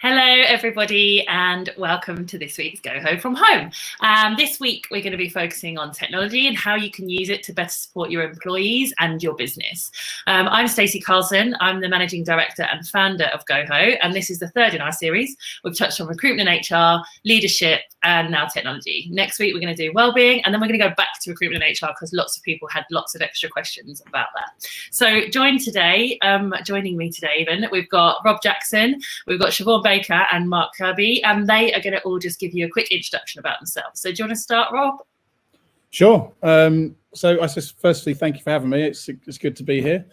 Hello, everybody, and welcome to this week's Goho from Home. This week, we're going to be focusing on technology and how you can use it to better support your employees and your business. I'm Stacey Carlson. I'm the Managing Director and founder of Goho, and this is the third in our series. We've touched on recruitment and HR, leadership, and now technology. Next week, we're going to do wellbeing, and then we're going to go back to recruitment and HR because lots of people had lots of extra questions about that. So joining me today even, we've got Rob Jackson, we've got Siobhan Baker and Mark Kirby, and they are going to all just give you a quick introduction about themselves. So do you want to start, Rob? Sure. So I just firstly, thank you for having me. It's good to be here.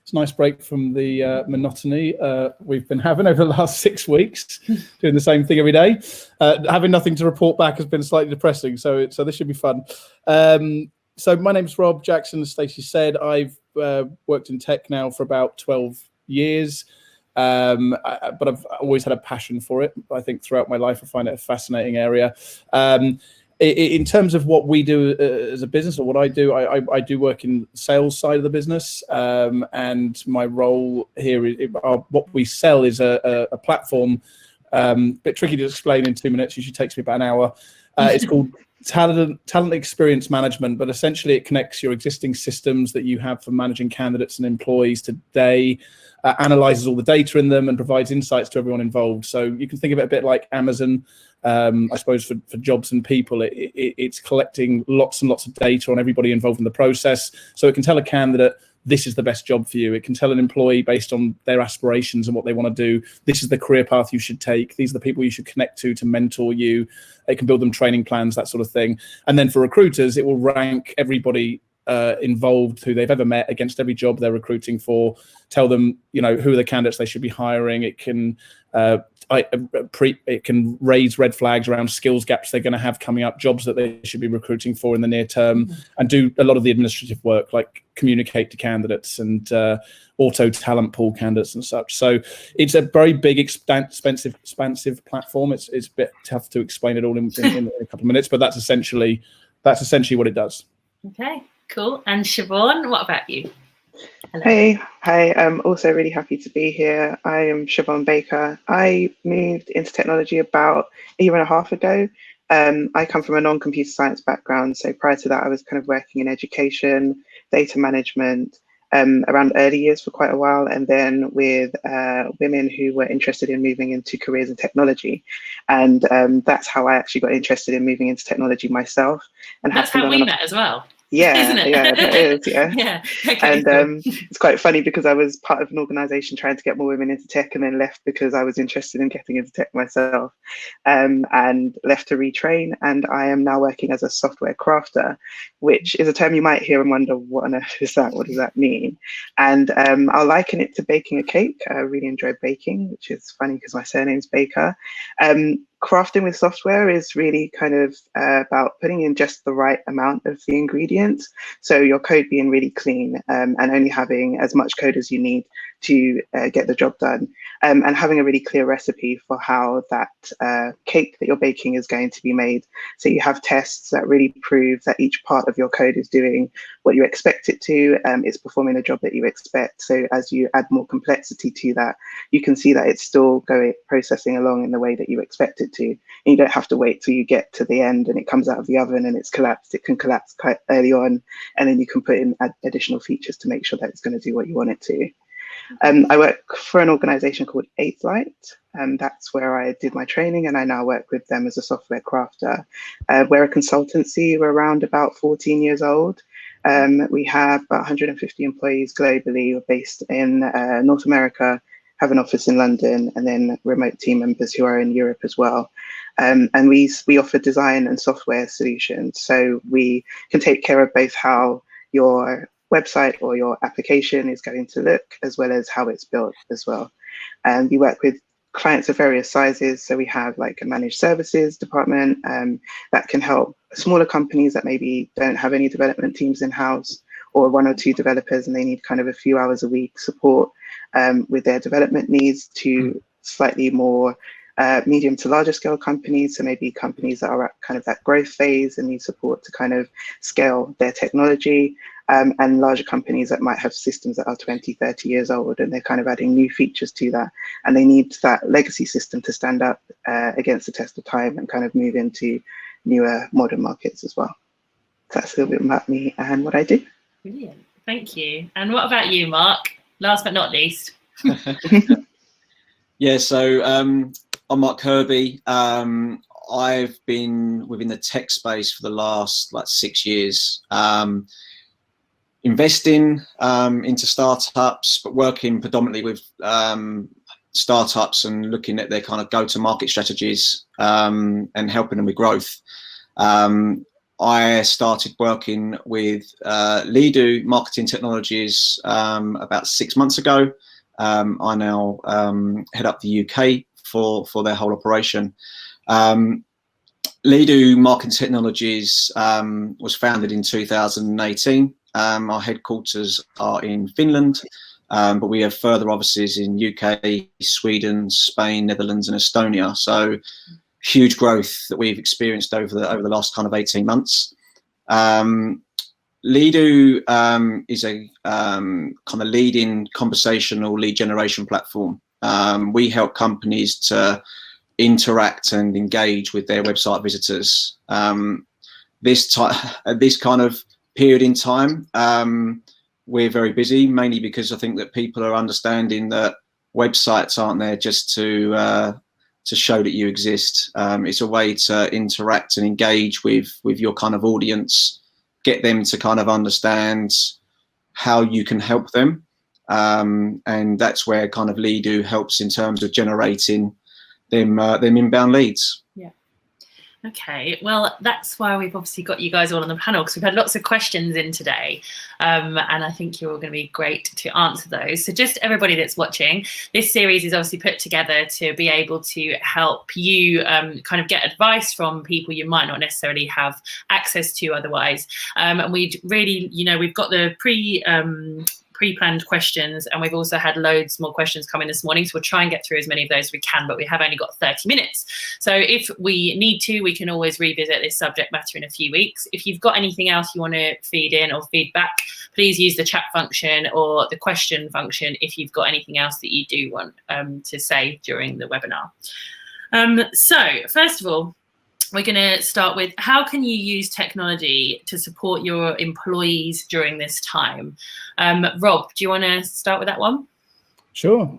It's a nice break from the monotony we've been having over the last 6 weeks, doing the same thing every day. Having nothing to report back has been slightly depressing, so this should be fun. So my name's Rob Jackson, as Stacey said. I've worked in tech now for about 12 years. But I've always had a passion for it. I think throughout my life, I find it a fascinating area. In terms of what we do as a business, or what I do, I do work in the sales side of the business, and my role here is what we sell is a platform. Bit tricky to explain in 2 minutes. Usually takes me about an hour. It's called Talent Experience Management, but essentially it connects your existing systems that you have for managing candidates and employees today, analyzes all the data in them and provides insights to everyone involved. So you can think of it a bit like Amazon, I suppose, for jobs and people. It's collecting lots and lots of data on everybody involved in the process. So it can tell a candidate, this is the best job for you. It can tell an employee based on their aspirations and what they want to do, this is the career path you should take. These are the people you should connect to mentor you. It can build them training plans, that sort of thing. And then for recruiters, it will rank everybody involved who they've ever met against every job they're recruiting for, tell them, who are the candidates they should be hiring. It can it can raise red flags around skills gaps they're going to have coming up, jobs that they should be recruiting for in the near term, and do a lot of the administrative work like communicate to candidates and auto talent pool candidates and such. So it's a very big, expansive platform. It's a bit tough to explain it all in a couple of minutes, but that's essentially what it does. Okay, cool. And Siobhan, what about you? Hello. Hi, I'm also really happy to be here. I am Siobhan Baker. I moved into technology about a year and a half ago. I come from a non-computer science background, so prior to that I was kind of working in education, data management, around early years for quite a while, and then with women who were interested in moving into careers in technology. And that's how I actually got interested in moving into technology myself. And that's how we met as well. Yeah, isn't it? Yeah, that is, yeah. Yeah. Okay, and it's quite funny because I was part of an organization trying to get more women into tech, and then left because I was interested in getting into tech myself, and left to retrain. And I am now working as a software crafter, which is a term you might hear and wonder, what on earth is that? What does that mean? And I'll liken it to baking a cake. I really enjoy baking, which is funny because my surname's Baker. Crafting with software is really kind of about putting in just the right amount of the ingredients. So your code being really clean, and only having as much code as you need to get the job done, and having a really clear recipe for how that cake that you're baking is going to be made. So you have tests that really prove that each part of your code is doing what you expect it to, it's performing the job that you expect. So as you add more complexity to that, you can see that it's still processing along in the way that you expect it to. And you don't have to wait till you get to the end and it comes out of the oven and it's collapsed. It can collapse quite early on, and then you can put in additional features to make sure that it's going to do what you want it to. I work for an organization called Eighth Light, and that's where I did my training, and I now work with them as a software crafter. We're a consultancy. We're around about 14 years old. We have about 150 employees globally. We're based in North America, have an office in London, and then remote team members who are in Europe as well. And we offer design and software solutions. So we can take care of both how your website or your application is going to look, as well as how it's built as well. And we work with clients of various sizes. So we have like a managed services department that can help smaller companies that maybe don't have any development teams in-house, or 1 or 2 developers and they need kind of a few hours a week support with their development needs, to slightly more medium to larger scale companies. So maybe companies that are at kind of that growth phase and need support to kind of scale their technology. and larger companies that might have systems that are 20, 30 years old, and they're kind of adding new features to that. And they need that legacy system to stand up against the test of time and kind of move into newer modern markets as well. So that's a little bit about me and what I do. Brilliant. Thank you. And what about you, Mark? Last but not least. Yeah, so I'm Mark Kirby. I've been within the tech space for the last 6 years, investing into startups, but working predominantly with startups and looking at their kind of go-to-market strategies and helping them with growth. I started working with Lido Marketing Technologies about 6 months ago. I now head up the UK for their whole operation. Lido Marketing Technologies was founded in 2018. Our headquarters are in Finland, but we have further offices in UK, Sweden, Spain, Netherlands, and Estonia. So huge growth that we've experienced over the last kind of 18 months. Lido is a kind of leading conversational lead generation platform. We help companies to interact and engage with their website visitors. This kind of period in time, we're very busy, mainly because I think that people are understanding that websites aren't there just to show that you exist. It's a way to interact and engage with your kind of audience, get them to kind of understand how you can help them. And that's where kind of Lido helps in terms of generating them inbound leads. Yeah. Okay, well, that's why we've obviously got you guys all on the panel, because we've had lots of questions in today, and I think you're all going to be great to answer those. So just everybody that's watching, this series is obviously put together to be able to help you kind of get advice from people you might not necessarily have access to otherwise. And we'd really, we've got the pre-planned questions, and we've also had loads more questions come in this morning, so we'll try and get through as many of those as we can, but we have only got 30 minutes. So if we need to, we can always revisit this subject matter in a few weeks. If you've got anything else you want to feed in or feedback, please use the chat function or the question function if you've got anything else that you do want to say during the webinar. So first of all, we're going to start with, how can you use technology to support your employees during this time? Rob, do you want to start with that one? Sure.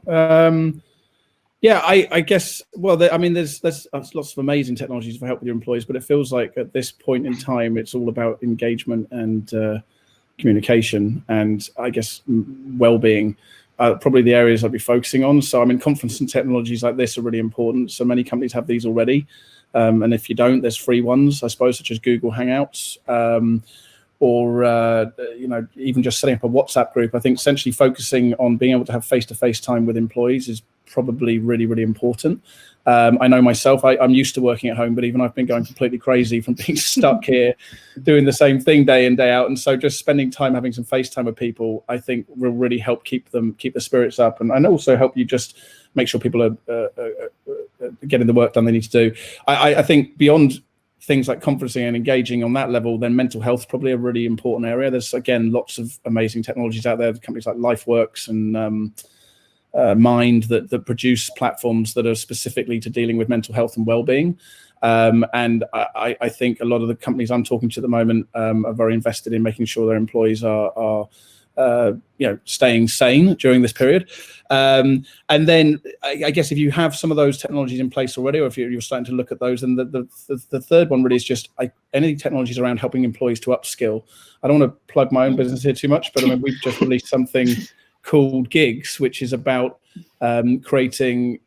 Yeah, I guess, well, there's lots of amazing technologies for help with your employees, but it feels like at this point in time, it's all about engagement and communication and, I guess, well-being. Probably the areas I'd be focusing on. So, conference and technologies like this are really important. So many companies have these already. And if you don't, there's free ones, I suppose, such as Google Hangouts, or even just setting up a WhatsApp group. I think essentially focusing on being able to have face-to-face time with employees is probably really, really important. I know myself, I'm used to working at home, but even I've been going completely crazy from being stuck here, doing the same thing day in, day out. And so just spending time having some FaceTime with people, I think will really help keep the spirits up, and also help you just make sure people are getting the work done they need to do. I think beyond things like conferencing and engaging on that level, then mental health is probably a really important area. There's, again, lots of amazing technologies out there, companies like LifeWorks and Mind that produce platforms that are specifically to dealing with mental health and well-being. And I think a lot of the companies I'm talking to at the moment are very invested in making sure their employees are staying sane during this period. And then I guess if you have some of those technologies in place already, or if you're starting to look at those, and the third one really is just any technologies around helping employees to upskill. I don't want to plug my own business here too much, but we've just released something called Gigs, which is about creating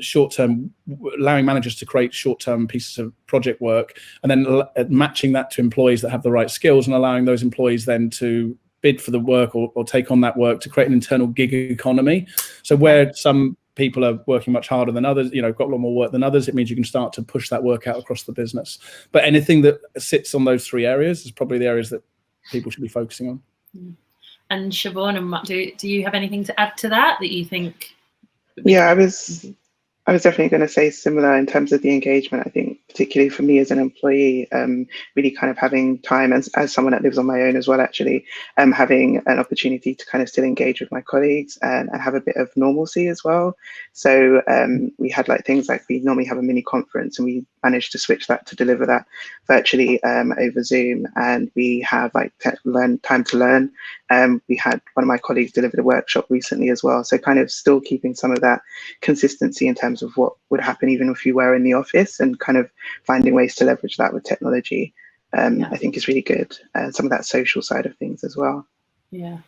short-term, allowing managers to create short-term pieces of project work, and then matching that to employees that have the right skills, and allowing those employees then to bid for the work or take on that work to create an internal gig economy. So where some people are working much harder than others, got a lot more work than others, it means you can start to push that work out across the business. But anything that sits on those three areas is probably the areas that people should be focusing on. And Siobhan and Mark, do you have anything to add to that you think? Yeah, I was definitely going to say similar in terms of the engagement. I think particularly for me as an employee, really kind of having time as someone that lives on my own as well, actually, having an opportunity to kind of still engage with my colleagues and have a bit of normalcy as well. So we had like things like we normally have a mini conference, and we managed to switch that to deliver that virtually over Zoom, and we have like time to learn. We had one of my colleagues delivered a workshop recently as well, so kind of still keeping some of that consistency in terms of what would happen even if you were in the office, and kind of finding ways to leverage that with technology. I think is really good. Some of that social side of things as well. Yeah.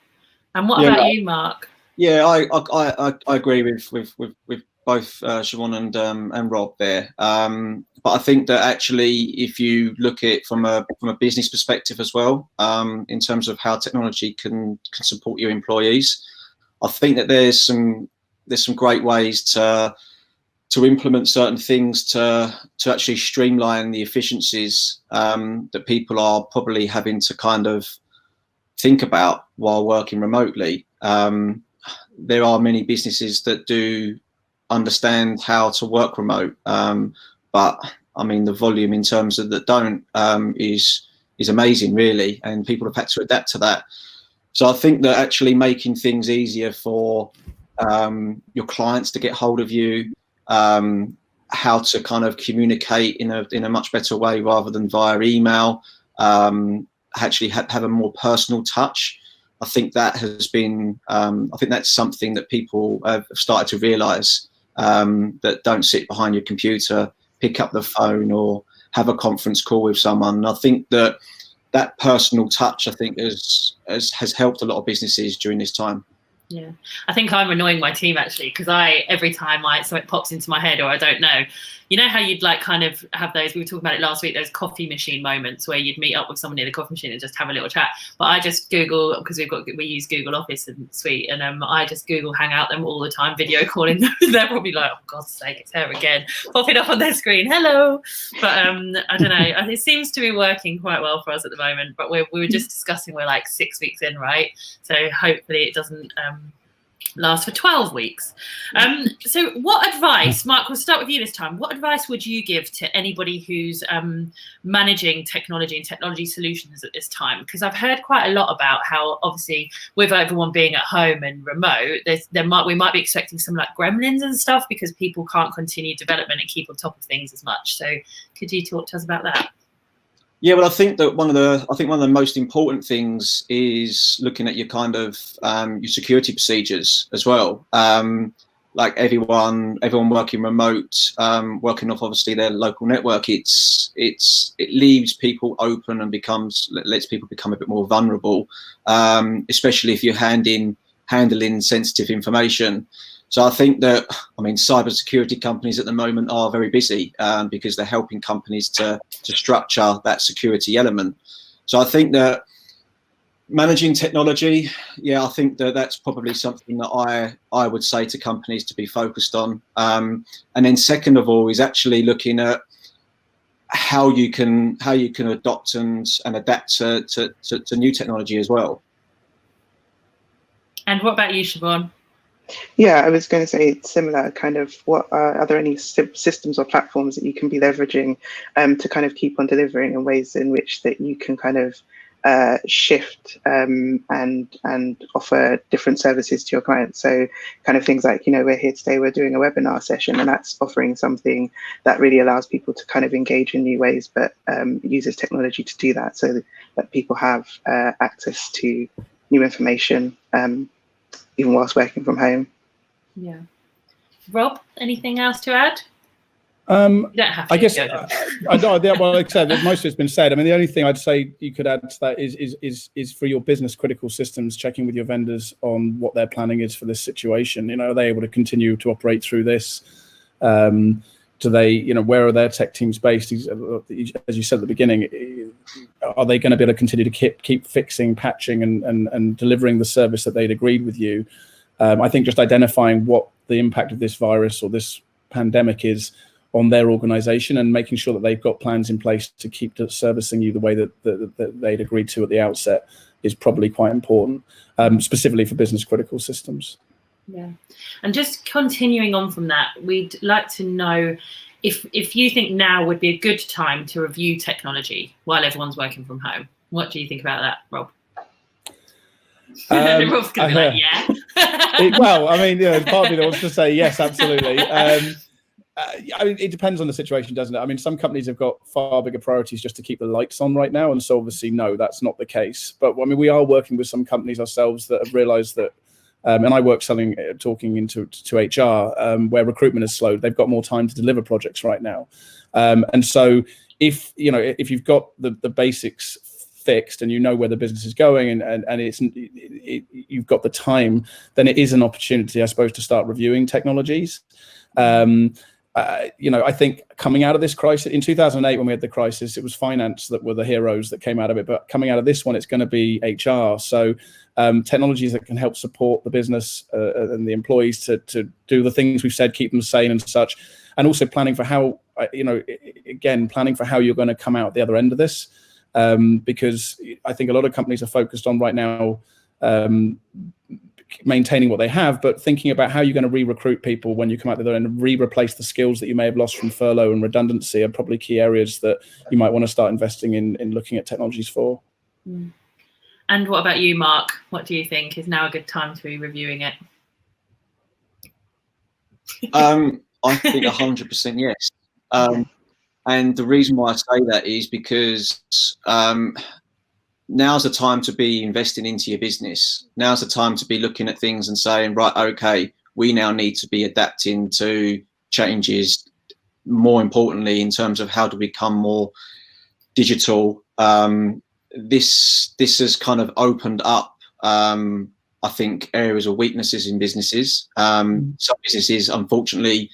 And what about you, Mark? Yeah, I agree with both Siobhan and Rob there. But I think that actually, if you look at it from a business perspective as well, in terms of how technology can support your employees, I think that there's some great ways to implement certain things to actually streamline the efficiencies that people are probably having to kind of think about while working remotely. There are many businesses that do understand how to work remote, but I mean the volume in terms of that don't is amazing, really, and people have had to adapt to that. So I think that actually making things easier for your clients to get hold of you, how to kind of communicate in a much better way rather than via email, actually have a more personal touch. I think that has been, I think that's something that people have started to realise, that don't sit behind your computer, pick up the phone or have a conference call with someone. And I think that personal touch, I think, has helped a lot of businesses during this time. Yeah, I think I'm annoying my team actually, because every time something pops into my head or I don't know, you know how you'd like kind of have those, we were talking about it last week, those coffee machine moments where you'd meet up with someone near the coffee machine and just have a little chat. But I just Google, because we use Google Office and Suite, and I just Google Hangout them all the time, video calling them. They're probably like, oh God's sake, it's her again, popping up on their screen, hello. But I don't know, it seems to be working quite well for us at the moment. But we were just discussing, we're like 6 weeks in, right? So hopefully it doesn't last for 12 weeks. So what advice, Mark, we'll start with you this time. What advice would you give to anybody who's managing technology and technology solutions at this time? Because I've heard quite a lot about how, obviously, with everyone being at home and remote, we might be expecting some like gremlins and stuff because people can't continue development and keep on top of things as much. So could you talk to us about that? Yeah, well, I think that one of the most important things is looking at your kind of your security procedures as well. Like everyone working remote, working off obviously their local network, it leaves people open and lets people become a bit more vulnerable, especially if you're handling sensitive information. So I think that, I mean, cybersecurity companies at the moment are very busy because they're helping companies to structure that security element. So I think that managing technology, yeah, I think that that's probably something that I would say to companies to be focused on. And then second of all is actually looking at how you can adopt and adapt to new technology as well. And what about you, Siobhan? Yeah, I was going to say similar kind of, are there any systems or platforms that you can be leveraging to kind of keep on delivering in ways in which that you can kind of shift and offer different services to your clients? So kind of things like, we're here today, we're doing a webinar session, and that's offering something that really allows people to kind of engage in new ways, but uses technology to do that, so that people have access to new information even whilst working from home. Yeah. Rob, anything else to add? You don't have to. I guess well, like I said, most of it's been said. I mean, the only thing I'd say you could add to that is for your business critical systems, checking with your vendors on what their planning is for this situation. Are they able to continue to operate through this? Do they, where are their tech teams based? As you said at the beginning, are they going to be able to continue to keep fixing, patching, and delivering the service that they'd agreed with you? I think just identifying what the impact of this virus or this pandemic is on their organization and making sure that they've got plans in place to keep servicing you the way that they'd agreed to at the outset is probably quite important, specifically for business critical systems. Yeah. And just continuing on from that, we'd like to know if you think now would be a good time to review technology while everyone's working from home, what do you think about that, Rob? Rob's going to be like, yeah. Well, I mean, there's part of me that wants to say yes, absolutely. I mean, it depends on the situation, doesn't it? I mean, some companies have got far bigger priorities just to keep the lights on right now. And so obviously, no, that's not the case. But I mean, we are working with some companies ourselves that have realized that, and I work talking into HR, where recruitment has slowed. They've got more time to deliver projects right now. And so if you've got the basics fixed and you know where the business is going and you've got the time, then it is an opportunity, I suppose, to start reviewing technologies. I think coming out of this crisis in 2008, when we had the crisis, it was finance that were the heroes that came out of it. But coming out of this one, it's going to be HR. So technologies that can help support the business and the employees to do the things we've said, keep them sane and such. And also planning for how, planning for how you're going to come out the other end of this. Because I think a lot of companies are focused on right now maintaining what they have, but thinking about how you're going to re-recruit people when you come out the other end and replace the skills that you may have lost from furlough and redundancy are probably key areas that you might want to start investing in looking at technologies for. And what about you, Mark? What do you think is now a good time to be reviewing it? I think 100% yes. And the reason why I say that is because now's the time to be investing into your business. Now's the time to be looking at things and saying, right, okay, we now need to be adapting to changes. More importantly, in terms of how to become more digital, this has kind of opened up, I think, areas of weaknesses in businesses. Some businesses, unfortunately,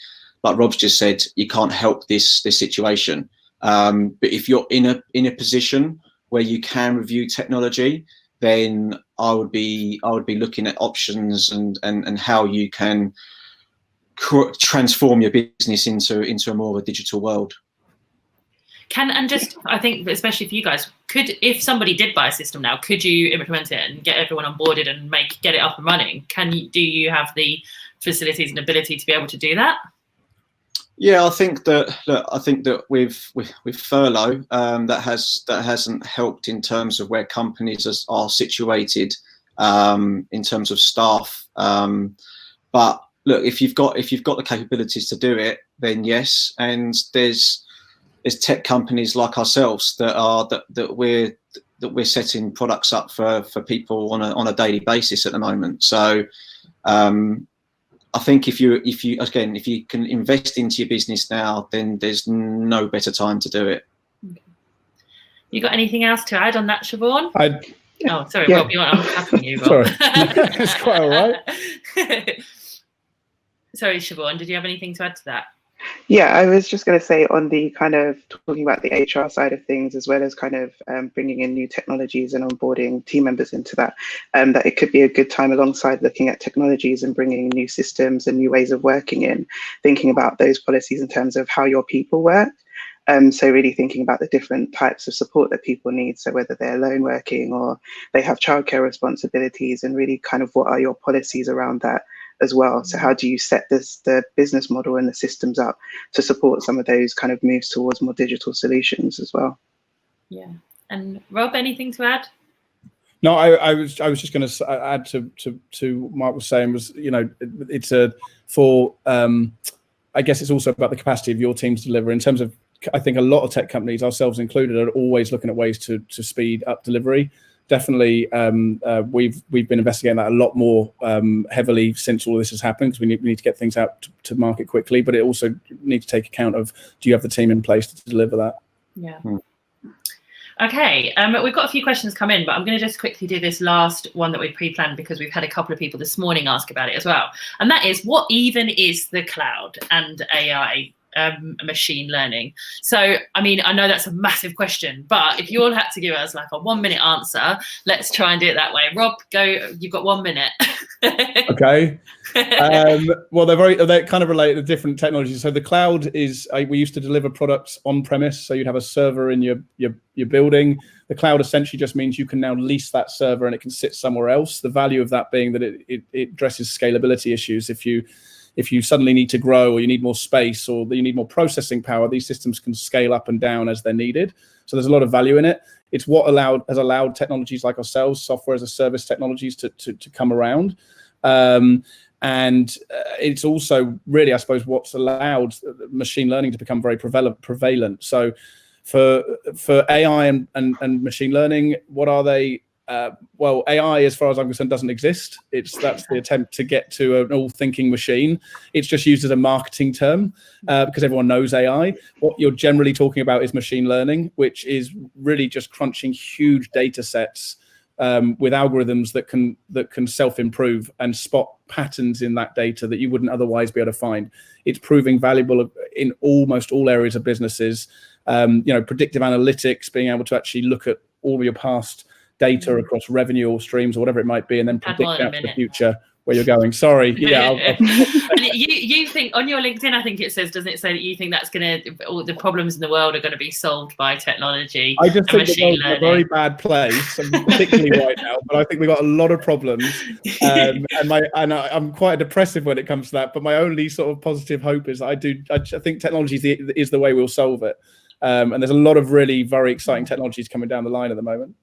like Rob's just said, you can't help this situation. But if you're in a position where you can review technology, then I would be looking at options and how you can transform your business into a more of a digital world. I think, especially for you guys, if somebody did buy a system now, could you implement it and get everyone onboarded and get it up and running? Do you have the facilities and ability to be able to do that? Yeah, I think that with furlough, that hasn't helped in terms of where companies are situated in terms of staff. But look, if you've got the capabilities to do it, then yes. And there's tech companies like ourselves that we're setting products up for people on a daily basis at the moment. So. I think if you can invest into your business now, then there's no better time to do it. Okay. You got anything else to add on that, Siobhan? Oh, sorry, yeah. Rob, I'm tapping you, Rob. Sorry, it's quite all right. Sorry, Siobhan, did you have anything to add to that? Yeah, I was just going to say on the kind of talking about the HR side of things, as well as kind of bringing in new technologies and onboarding team members into that, that it could be a good time alongside looking at technologies and bringing new systems and new ways of working in, thinking about those policies in terms of how your people work. So really thinking about the different types of support that people need. So whether they're alone working or they have childcare responsibilities, and really kind of what are your policies around that as well. So how do you set the business model and the systems up to support some of those kind of moves towards more digital solutions as well? Yeah. And Rob, anything to add? No, I was just going to add to Mark was saying was, it's I guess it's also about the capacity of your team to deliver. In terms of, I think a lot of tech companies, ourselves included, are always looking at ways to speed up delivery. Definitely, we've been investigating that a lot more heavily since all this has happened, because we need to get things out to market quickly, but it also needs to take account of, do you have the team in place to deliver that? Yeah. Okay, we've got a few questions come in, but I'm going to just quickly do this last one that we pre-planned, because we've had a couple of people this morning ask about it as well. And that is, what even is the cloud and AI? Machine learning. So, I mean, I know that's a massive question, but if you all had to give us like a 1-minute answer, let's try and do it that way. Rob, go. You've got 1 minute. Okay. Well, they're kind of related to different technologies. So the cloud is, we used to deliver products on premise. So you'd have a server in your building. The cloud essentially just means you can now lease that server and it can sit somewhere else. The value of that being that it addresses scalability issues. if you suddenly need to grow, or you need more space, or you need more processing power, these systems can scale up and down as they're needed. So there's a lot of value in it. It's what has allowed technologies like ourselves, software as a service technologies, to come around. And it's also really, I suppose, what's allowed machine learning to become very prevalent. So for AI and machine learning, what are they? Well, AI, as far as I'm concerned, doesn't exist. That's the attempt to get to an all-thinking machine. It's just used as a marketing term because everyone knows AI. What you're generally talking about is machine learning, which is really just crunching huge data sets with algorithms that can self-improve and spot patterns in that data that you wouldn't otherwise be able to find. It's proving valuable in almost all areas of businesses. Predictive analytics, being able to actually look at all of your past data across revenue or streams or whatever it might be, and then predict out the future where you're going. Sorry, yeah. And you think on your LinkedIn, I think it says, doesn't it say that you think that's all the problems in the world are going to be solved by technology? I just think the world's in a very bad place, particularly right now. But I think we've got a lot of problems, and I'm quite depressive when it comes to that. But my only sort of positive hope is I think technology is the way we'll solve it. And there's a lot of really very exciting technologies coming down the line at the moment.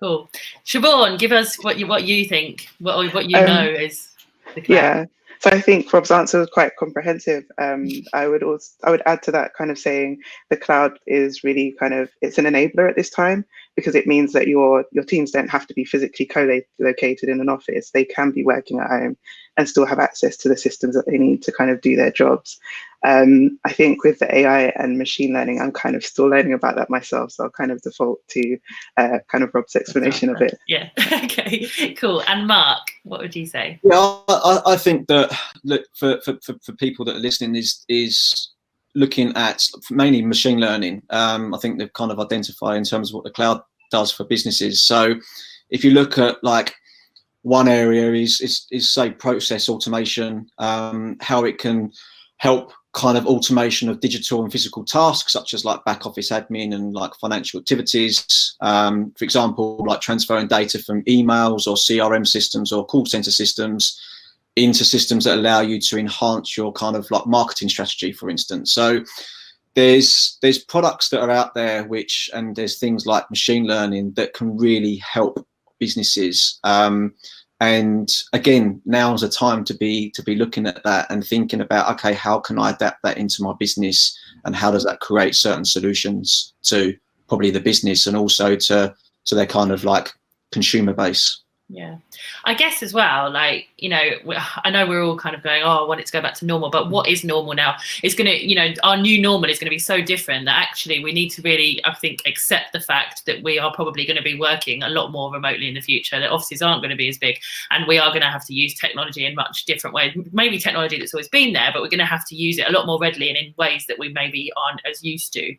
Cool. Siobhan, give us what you think, what you know is the cloud. Yeah. So I think Rob's answer was quite comprehensive. I would add to that, kind of saying the cloud is really it's an enabler at this time, because it means that your teams don't have to be physically co-located in an office. They can be working at home and still have access to the systems that they need to kind of do their jobs. I think with the AI and machine learning, I'm kind of still learning about that myself, so I'll kind of default to kind of Rob's explanation of it. Yeah. Okay. Cool. And Mark, what would you say? Yeah, I think that for people that are listening is looking at mainly machine learning. I think they've kind of identified in terms of what the cloud does for businesses. So if you look at like one area is say process automation, how it can help kind of automation of digital and physical tasks, such as like back office admin and like financial activities. For example, like transferring data from emails or CRM systems or call center systems into systems that allow you to enhance your kind of like marketing strategy, for instance. So there's products that are out there and there's things like machine learning that can really help businesses. And again, now's the time to be looking at that and thinking about, okay, how can I adapt that into my business, and how does that create certain solutions to probably the business and also to their kind of like consumer base. Yeah, I guess as well, like, I know we're all kind of going, I want it to go back to normal, but what is normal now? It's going to, our new normal is going to be so different that actually we need to really, I think, accept the fact that we are probably going to be working a lot more remotely in the future, that offices aren't going to be as big, and we are going to have to use technology in much different ways. Maybe technology that's always been there, but we're going to have to use it a lot more readily and in ways that we maybe aren't as used to.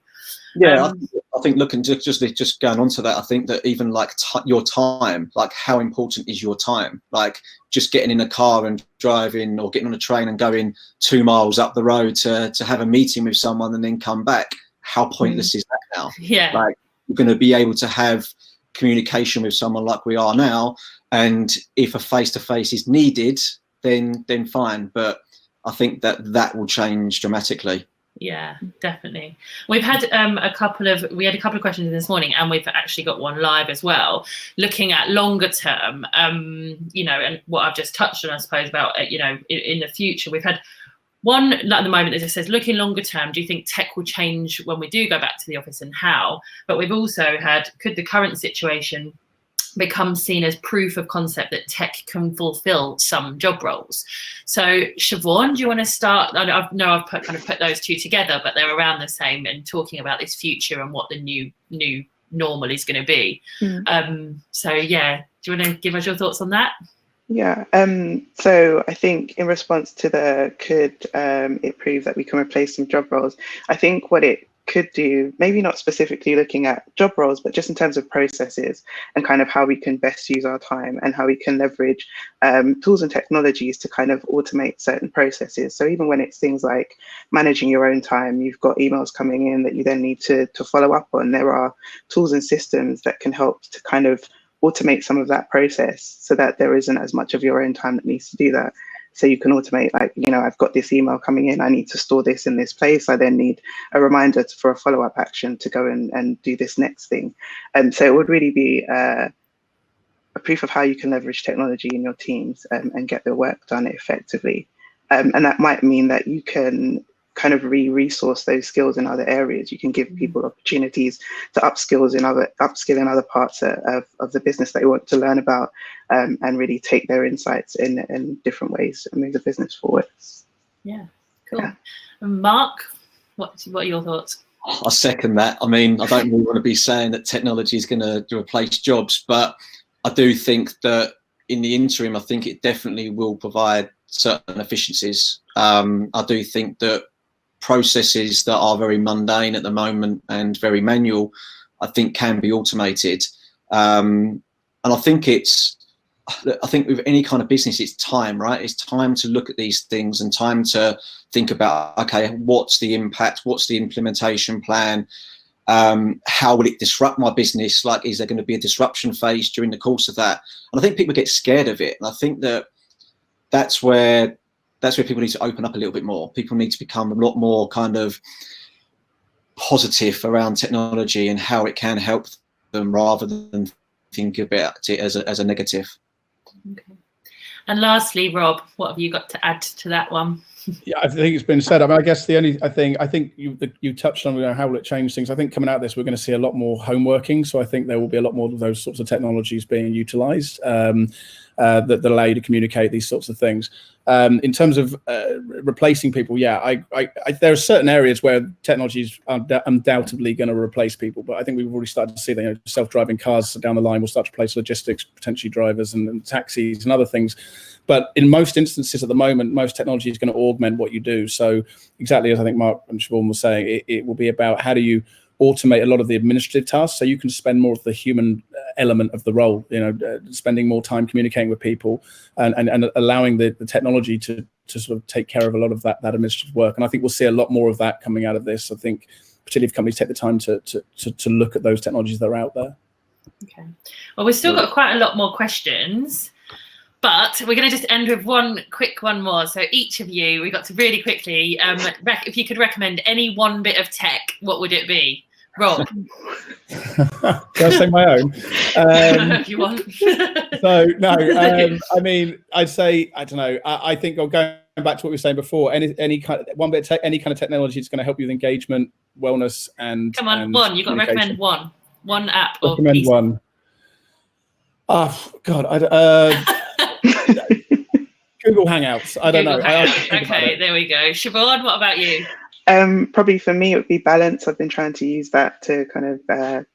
Yeah, I think looking just going on to that, I think that even like your time, like how important is your time? Like just getting in a car and driving, or getting on a train and going 2 miles up the road to have a meeting with someone and then come back. How pointless is that now? Yeah, like you're going to be able to have communication with someone like we are now, and if a face-to-face is needed, then fine. But I think that will change dramatically. Yeah, definitely. We've had a couple of questions this morning, and we've actually got one live as well, looking at longer term, and what I've just touched on, I suppose, about, in the future. We've had one at the moment that just says, looking longer term, do you think tech will change when we do go back to the office, and how? But we've also had, could the current situation become seen as proof of concept that tech can fulfill some job roles? So Siobhan, do you want to start? I know I've put those two together, but they're around the same, and talking about this future and what the new normal is going to be. So yeah, do you want to give us your thoughts on that? Yeah, so I think in response to could it prove that we can replace some job roles, I think what it could do, maybe not specifically looking at job roles, but just in terms of processes and kind of how we can best use our time, and how we can leverage tools and technologies to kind of automate certain processes. So even when it's things like managing your own time, you've got emails coming in that you then need to follow up on. There are tools and systems that can help to kind of automate some of that process so that there isn't as much of your own time that needs to do that. So you can automate, like, I've got this email coming in, I need to store this in this place. I then need a reminder for a follow-up action to go and do this next thing. And so it would really be a proof of how you can leverage technology in your teams and get the work done effectively. And that might mean that you can kind of resource those skills in other areas. You can give people opportunities to upskill in other parts of the business they want to learn about, and really take their insights in different ways and move the business forward. Yeah, cool. Yeah. Mark, what are your thoughts? I second that. I mean, I don't really want to be saying that technology is going to replace jobs, but I do think that in the interim, I think it definitely will provide certain efficiencies. I do think that processes that are very mundane at the moment and very manual, I think can be automated. And I think with any kind of business, it's time, right? It's time to look at these things and time to think about, okay, what's the impact? What's the implementation plan? How will it disrupt my business? Like, is there going to be a disruption phase during the course of that? And I think people get scared of it. And I think that's where people need to open up a little bit more. People need to become a lot more kind of positive around technology and how it can help them, rather than think about it as a negative. Okay. And lastly, Rob, what have you got to add to that one? Yeah, I think it's been said. I mean, I guess I think you touched on how will it change things. I think coming out of this, we're going to see a lot more home working. So I think there will be a lot more of those sorts of technologies being utilised that allow you to communicate these sorts of things. In terms of replacing people, yeah, there are certain areas where technology is undoubtedly going to replace people, but I think we've already started to see that self-driving cars down the line will start to replace logistics, potentially drivers and taxis and other things. But in most instances at the moment, most technology is going to augment what you do. So exactly as I think Mark and Siobhan were saying, it will be about how do you automate a lot of the administrative tasks so you can spend more of the human element of the role, spending more time communicating with people and allowing the technology to sort of take care of a lot of that administrative work. And I think we'll see a lot more of that coming out of this. I think particularly if companies take the time to look at those technologies that are out there. Okay. Well, we've still got quite a lot more questions, but we're going to just end with one more. So each of you, we got to really quickly, if you could recommend any one bit of tech, what would it be? Rob. Can I say my own? If you want. So no, I mean, I'd say, I don't know. I think going back to what we were saying before, any kind of technology that's going to help you with engagement, wellness, and come on, one. You've got to recommend one app or recommend piece. One. Oh God, Google Hangouts. I don't know. Okay, there we go. Siobhan, what about you? Probably for me, it would be balance. I've been trying to use that to kind of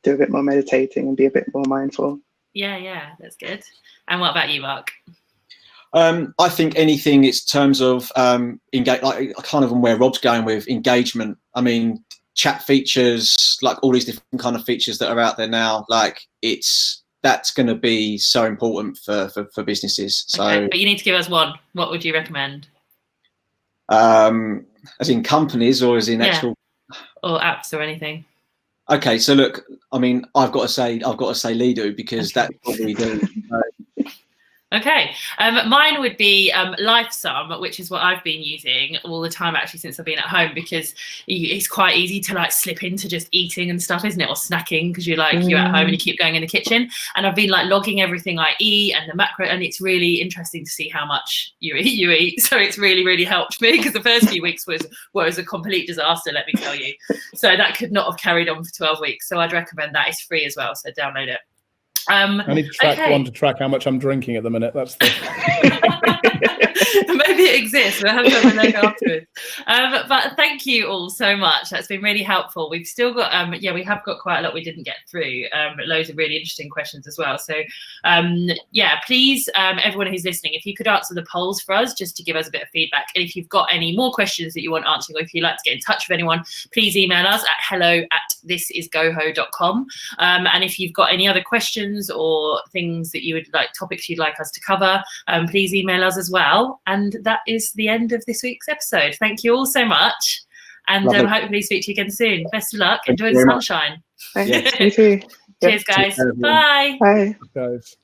do a bit more meditating and be a bit more mindful. Yeah, that's good. And what about you, Mark? I think anything in terms of engage, like kind of where Rob's going with engagement. I mean, chat features, like all these different kind of features that are out there now. Like that's going to be so important for businesses. So, okay, but you need to give us one. What would you recommend? As in companies or as in actual, or apps or anything? Okay, so look, I mean, I've got to say Lido, because that's what we do. Okay, mine would be LifeSum, which is what I've been using all the time actually since I've been at home, because it's quite easy to like slip into just eating and stuff, isn't it, or snacking, because you're at home and you keep going in the kitchen. And I've been like logging everything I eat and the macro, and it's really interesting to see how much you eat. So it's really, really helped me, because the first few weeks was a complete disaster, let me tell you. So that could not have carried on for 12 weeks. So I'd recommend that. It's free as well, so download it. I need to track one to track how much I'm drinking at the minute. That's the maybe it exists. We'll have to have a look afterwards. But thank you all so much. That's been really helpful. We've still got we have got quite a lot we didn't get through. Loads of really interesting questions as well. So please, everyone who's listening, if you could answer the polls for us just to give us a bit of feedback. And if you've got any more questions that you want answering, or if you'd like to get in touch with anyone, please email us at hello@thisisgoho.com. And if you've got any other questions or things that you would like, topics you'd like us to cover, please email us as well. And that is the end of this week's episode. Thank you all so much, and hopefully speak to you again soon. Best of luck. Enjoy the sunshine. Thanks. You too. Cheers, guys. Bye. Bye. guys.